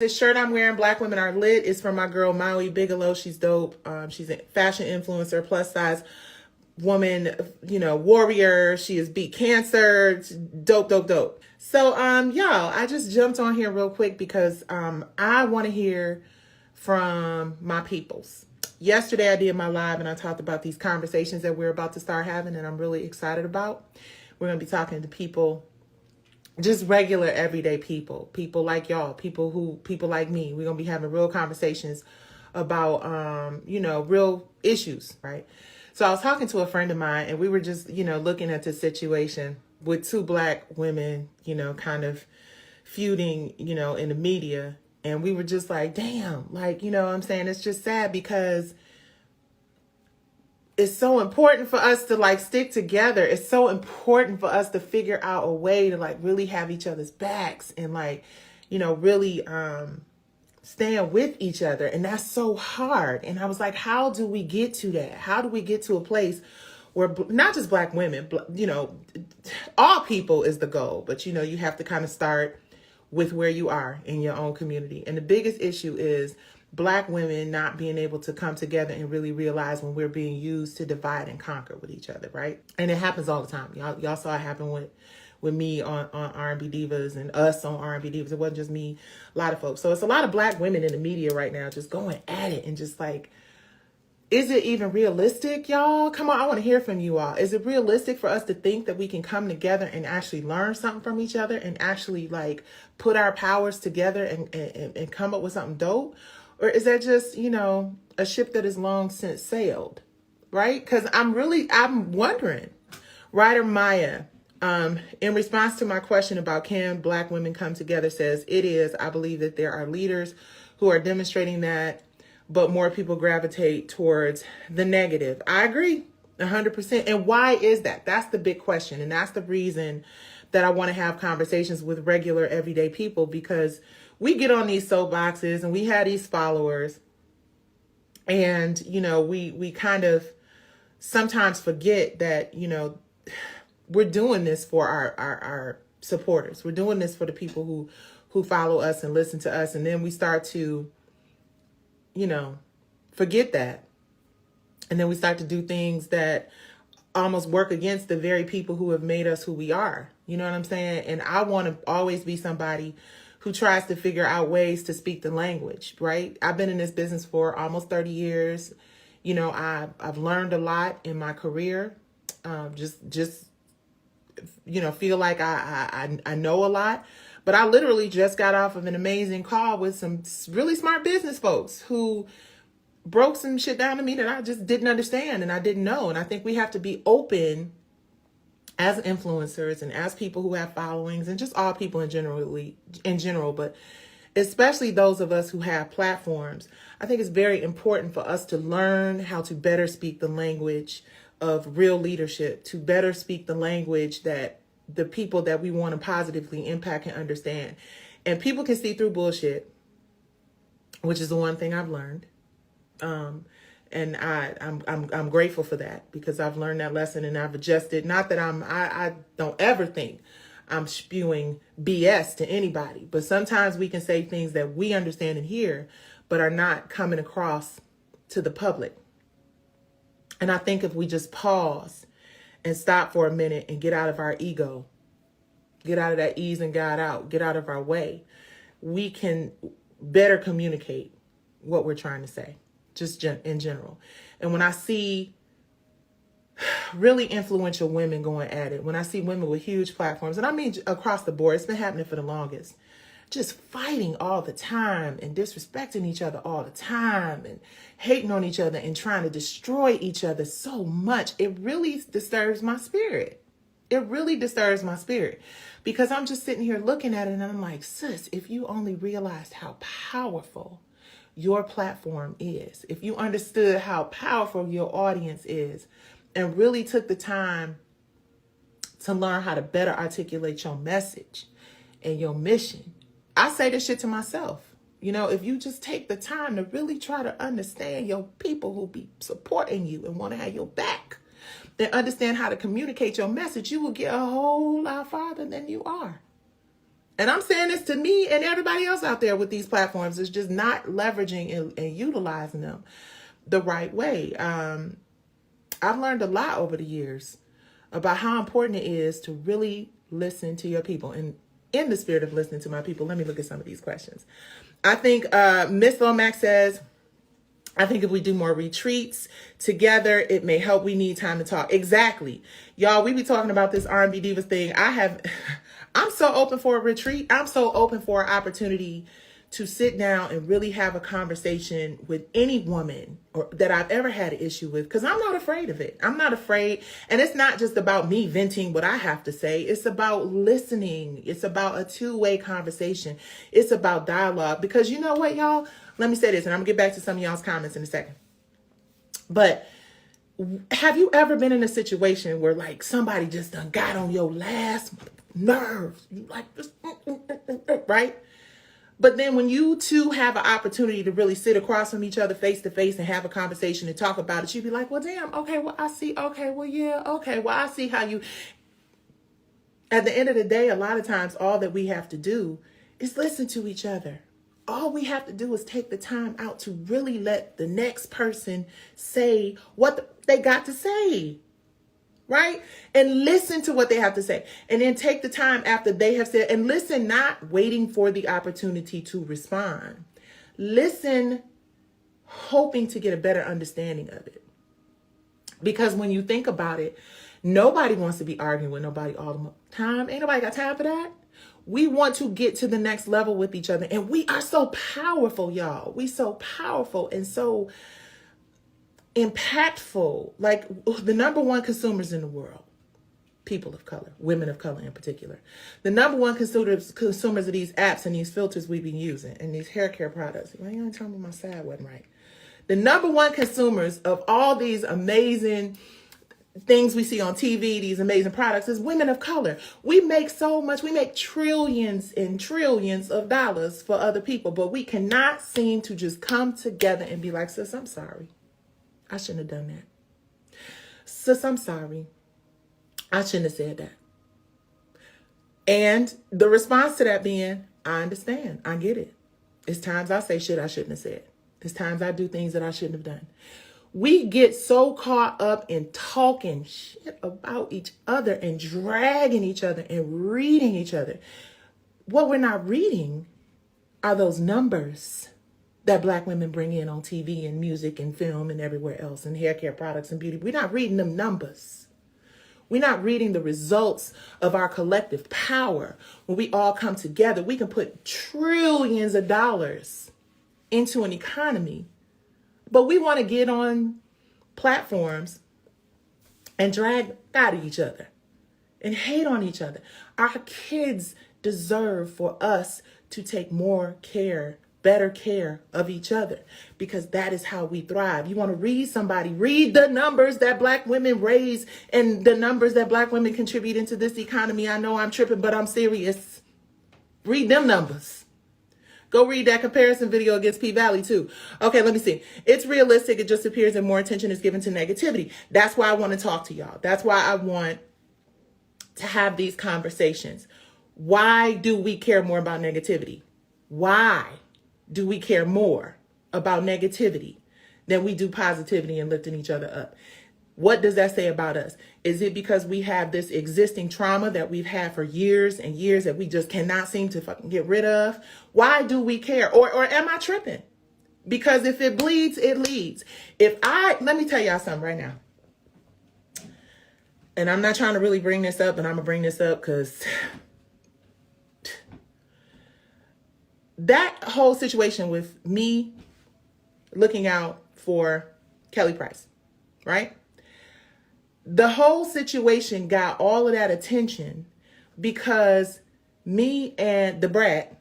This shirt I'm wearing, Black Women Are Lit, is from my girl Maui Bigelow. She's dope. She's a fashion influencer, plus size woman, warrior. She has beat cancer. It's dope, dope, dope. So, y'all, I just jumped on here real quick because I want to hear from my peoples. Yesterday I did my live and I talked about these conversations that we're about to start having, and I'm really excited about. We're going to be talking to people, just regular everyday people like y'all, people like me. We're going to be having real conversations about, real issues, right? So I was talking to a friend of mine and we were just, looking at the situation with two Black women, kind of feuding, in the media. And we were just like, damn, like, what I'm saying? It's just sad because it's so important for us to like stick together. It's so important for us to figure out a way to like really have each other's backs and like, really stand with each other. And that's so hard. And I was like, how do we get to that? How do we get to a place where not just Black women, all people is the goal, but you have to kind of start with where you are in your own community. And the biggest issue is Black women not being able to come together and really realize when we're being used to divide and conquer with each other, right? And it happens all the time. Y'all saw it happen with me on R&B Divas and us on R&B Divas. It wasn't just me, a lot of folks. So it's a lot of Black women in the media right now just going at it and just like, is it even realistic, y'all? Come on, I want to hear from you all. Is it realistic for us to think that we can come together and actually learn something from each other and actually like put our powers together and come up with something dope? Or is that just, a ship that is long since sailed, right? Because I'm wondering. Writer Maya, in response to my question about can Black women come together, says, it is. I believe that there are leaders who are demonstrating that, but more people gravitate towards the negative. I agree 100%. And why is that? That's the big question. And that's the reason that I want to have conversations with regular everyday people, because we get on these soapboxes and we have these followers and, we kind of sometimes forget that, we're doing this for our supporters. We're doing this for the people who follow us and listen to us. And then we start to, forget that. And then we start to do things that almost work against the very people who have made us who we are. You know what I'm saying? And I want to always be somebody who tries to figure out ways to speak the language, right? I've been in this business for almost 30 years. I've learned a lot in my career. Feel like I know a lot. But I literally just got off of an amazing call with some really smart business folks who broke some shit down to me that I just didn't understand and I didn't know. And I think we have to be open as influencers and as people who have followings and just all people in general, but especially those of us who have platforms. I think it's very important for us to learn how to better speak the language of real leadership, to better speak the language that the people that we want to positively impact and understand. And people can see through bullshit, which is the one thing I've learned. And I'm grateful for that because I've learned that lesson and I've adjusted. Not that I don't ever think I'm spewing BS to anybody, but sometimes we can say things that we understand and hear, but are not coming across to the public. And I think if we just pause and stop for a minute and get out of our ego, get out of that ease and God out, get out of our way, we can better communicate what we're trying to say, just in general. And when I see really influential women going at it, when I see women with huge platforms, and I mean across the board, it's been happening for the longest, just fighting all the time and disrespecting each other all the time and hating on each other and trying to destroy each other so much, it really disturbs my spirit. It really disturbs my spirit because I'm just sitting here looking at it and I'm like, sis, if you only realized how powerful your platform is, if you understood how powerful your audience is and really took the time to learn how to better articulate your message and your mission. I say this shit to myself. If you just take the time to really try to understand your people who be supporting you and want to have your back, then understand how to communicate your message, you will get a whole lot farther than you are. And I'm saying this to me and everybody else out there with these platforms, is just not leveraging and utilizing them the right way. I've learned a lot over the years about how important it is to really listen to your people. And in the spirit of listening to my people, let me look at some of these questions. I think Miss Lomax says, I think if we do more retreats together, it may help. We need time to talk. Exactly. Y'all, we be talking about this R&B Divas thing. I'm so open for a retreat. I'm so open for an opportunity to sit down and really have a conversation with any woman or that I've ever had an issue with, because I'm not afraid of it. I'm not afraid. And it's not just about me venting what I have to say. It's about listening. It's about a two-way conversation. It's about dialogue. Because you know what, y'all? Let me say this, and I'm going to get back to some of y'all's comments in a second. But have you ever been in a situation where like somebody just done got on your last nerves? You like this, right? But then when you two have an opportunity to really sit across from each other face to face and have a conversation and talk about it, you'd be like, well, damn, okay, well, I see. Okay, well, yeah, okay, well, I see how you... At the end of the day, a lot of times, all that we have to do is listen to each other. All we have to do is take the time out to really let the next person say what they got to say. Right? And listen to what they have to say. And then take the time after they have said, and listen, not waiting for the opportunity to respond. Listen, hoping to get a better understanding of it. Because when you think about it, nobody wants to be arguing with nobody all the time. Ain't nobody got time for that. We want to get to the next level with each other. And we are so powerful, y'all. We so powerful and so impactful. Like the number one consumers in the world, people of color, women of color in particular. The number one consumers of these apps and these filters we've been using and these hair care products. Why you gonna tell me my side wasn't right? The number one consumers of all these amazing things we see on TV, these amazing products, is women of color. We make so much. We make trillions and trillions of dollars for other people, but we cannot seem to just come together and be like, sis, I'm sorry. I shouldn't have done that. Sis, I'm sorry. I shouldn't have said that. And the response to that being, I understand. I get it. It's times I say shit I shouldn't have said. It's times I do things that I shouldn't have done. We get so caught up in talking shit about each other and dragging each other and reading each other. What we're not reading are those numbers that Black women bring in on TV and music and film and everywhere else, and hair care products and beauty. We're not reading them numbers. We're not reading the results of our collective power. When we all come together, we can put trillions of dollars into an economy, but we want to get on platforms and drag out of each other and hate on each other. Our kids deserve for us to take more care, better care of each other, because that is how we thrive. You want to read somebody, read the numbers that Black women raise and the numbers that Black women contribute into this economy. I know I'm tripping, but I'm serious. Read them numbers. Go read that comparison video against P-Valley too. Okay, let me see. It's realistic. It just appears that more attention is given to negativity. That's why I want to talk to y'all. That's why I want to have these conversations. Why do we care more about negativity? Why do we care more about negativity than we do positivity and lifting each other up? What does that say about us? Is it because we have this existing trauma that we've had for years and years that we just cannot seem to fucking get rid of? Why do we care? Or am I tripping? Because if it bleeds, it leads. Let me tell y'all something right now. And I'm not trying to really bring this up, but I'm going to bring this up because that whole situation with me looking out for Kelly Price, right? The whole situation got all of that attention because me and the brat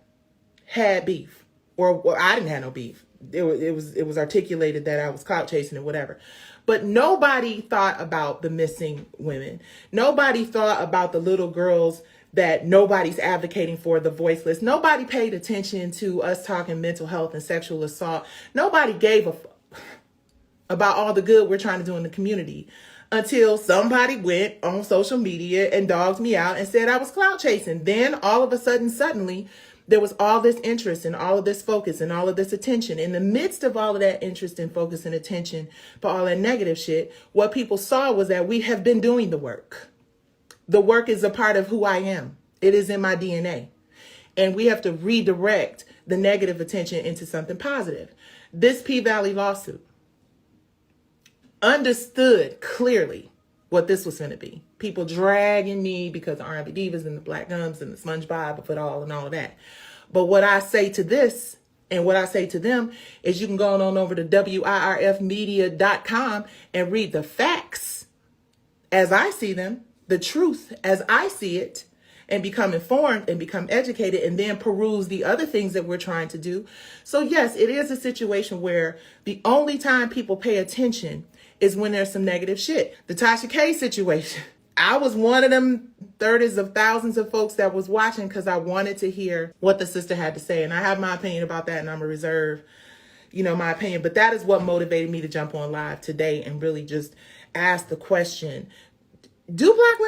had beef, or I didn't have no beef. It was articulated that I was clout chasing or whatever. But nobody thought about the missing women. Nobody thought about the little girls that nobody's advocating for, the voiceless. Nobody paid attention to us talking mental health and sexual assault. Nobody gave a fuck about all the good we're trying to do in the community. until somebody went on social media and dogged me out and said I was clout chasing. Then all of a sudden, suddenly, there was all this interest and all of this focus and all of this attention. In the midst of all of that interest and focus and attention for all that negative shit, what people saw was that we have been doing the work. The work is a part of who I am. It is in my DNA. And we have to redirect the negative attention into something positive. This P-Valley lawsuit understood clearly what this was going to be. People dragging me because the R&B Divas and the Black Gums and the SpongeBob of it all and all of that. But what I say to this and what I say to them is you can go on over to wirfmedia.com and read the facts as I see them, the truth as I see it, and become informed and become educated, and then peruse the other things that we're trying to do. So yes, it is a situation where the only time people pay attention is when there's some negative shit. The Tasha K situation. I was one of them 30s of thousands of folks that was watching because I wanted to hear what the sister had to say. And I have my opinion about that, and I'm going to reserve, my opinion. But that is what motivated me to jump on live today and really just ask the question, do Black women